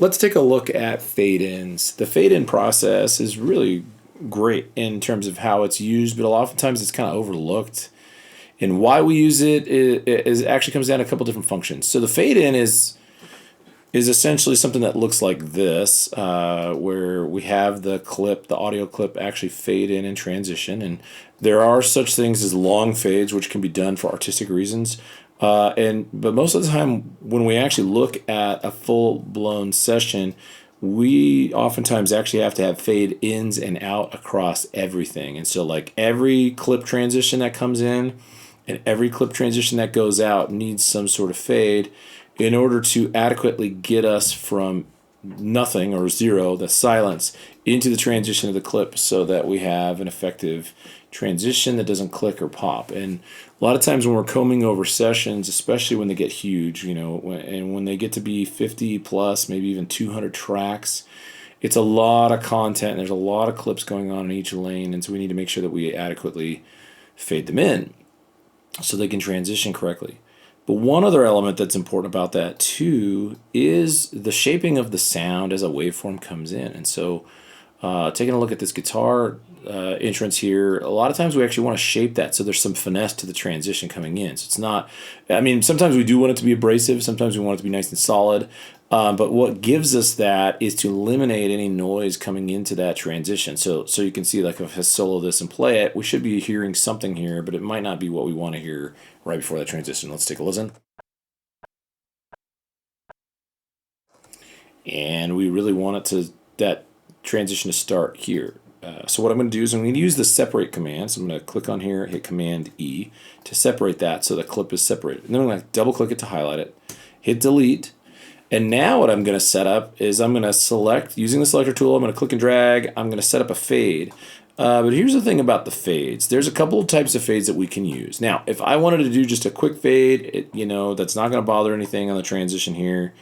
let's take a look at fade-ins. The fade-in process is really great in terms of how it's used, but oftentimes it's kind of overlooked. And why we use it is actually comes down to a couple different functions. So the fade-in is essentially something that looks like this, where we have the clip, the audio clip, actually fade in and transition. And there are such things as long fades, which can be done for artistic reasons. But most of the time, when we actually look at a full-blown session, we oftentimes actually have to have fade ins and out across everything. And so, like every clip transition that comes in and every clip transition that goes out needs some sort of fade in order to adequately get us from nothing or zero, the silence, into the transition of the clip so that we have an effective transition that doesn't click or pop. And a lot of times when we're combing over sessions, especially when they get huge, when they get to be 50 plus, maybe even 200 tracks, it's a lot of content and there's a lot of clips going on in each lane. And so we need to make sure that we adequately fade them in so they can transition correctly. But one other element that's important about that too is the shaping of the sound as a waveform comes in. And so taking a look at this guitar entrance here, a lot of times we actually want to shape that so there's some finesse to the transition coming in. So it's not, sometimes we do want it to be abrasive, sometimes we want it to be nice and solid. But what gives us that is to eliminate any noise coming into that transition. So you can see, like if I solo this and play it, we should be hearing something here, but it might not be what we want to hear right before that transition. Let's take a listen. And we really want that transition to start here. So what I'm going to do is I'm going to use the separate command. So I'm going to click on here, hit Command E to separate that so the clip is separated. And then I'm going to double click it to highlight it, hit delete. And now what I'm going to set up is I'm going to select, using the selector tool, I'm going to click and drag, I'm going to set up a fade. But here's the thing about the fades. There's a couple of types of fades that we can use. Now, if I wanted to do just a quick fade, that's not going to bother anything on the transition here.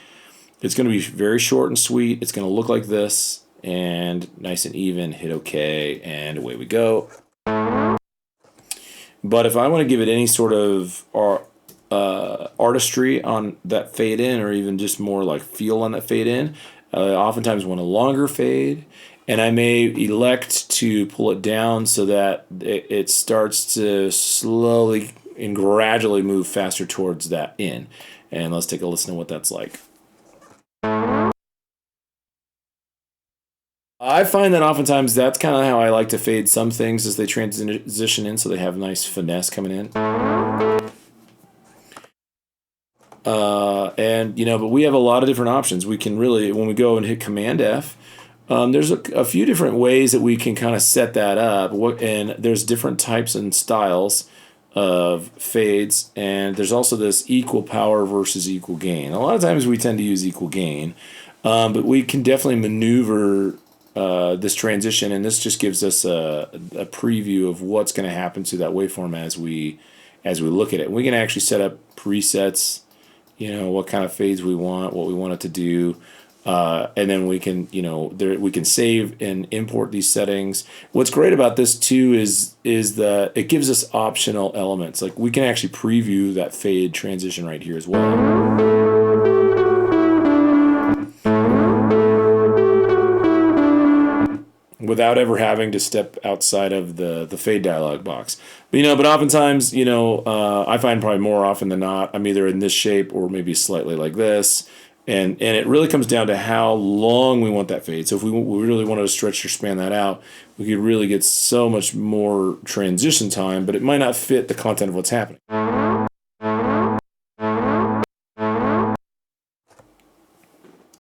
It's going to be very short and sweet. It's going to look like this, and nice and even, hit OK, and away we go. But if I want to give it any sort of artistry on that fade in, or even just more like feel on that fade in, I oftentimes want a longer fade, and I may elect to pull it down so that it starts to slowly and gradually move faster towards that in. And let's take a listen to what that's like. I find that oftentimes that's kind of how I like to fade some things as they transition in, so they have nice finesse coming in. But we have a lot of different options. We can really, when we go and hit Command F, there's a few different ways that we can kind of set that up. And there's different types and styles of fades, and there's also this equal power versus equal gain. A lot of times we tend to use equal gain, but we can definitely maneuver this transition, and this just gives us a preview of what's going to happen to that waveform as we look at it. We can actually set up presets, what kind of fades we want, what we want it to do, and then we can, we can save and import these settings. What's great about this too is it gives us optional elements. Like we can actually preview that fade transition right here as well. Without ever having to step outside of the fade dialog box. But oftentimes, I find probably more often than not, I'm either in this shape or maybe slightly like this. And it really comes down to how long we want that fade. So if we really wanted to stretch or span that out, we could really get so much more transition time, but it might not fit the content of what's happening.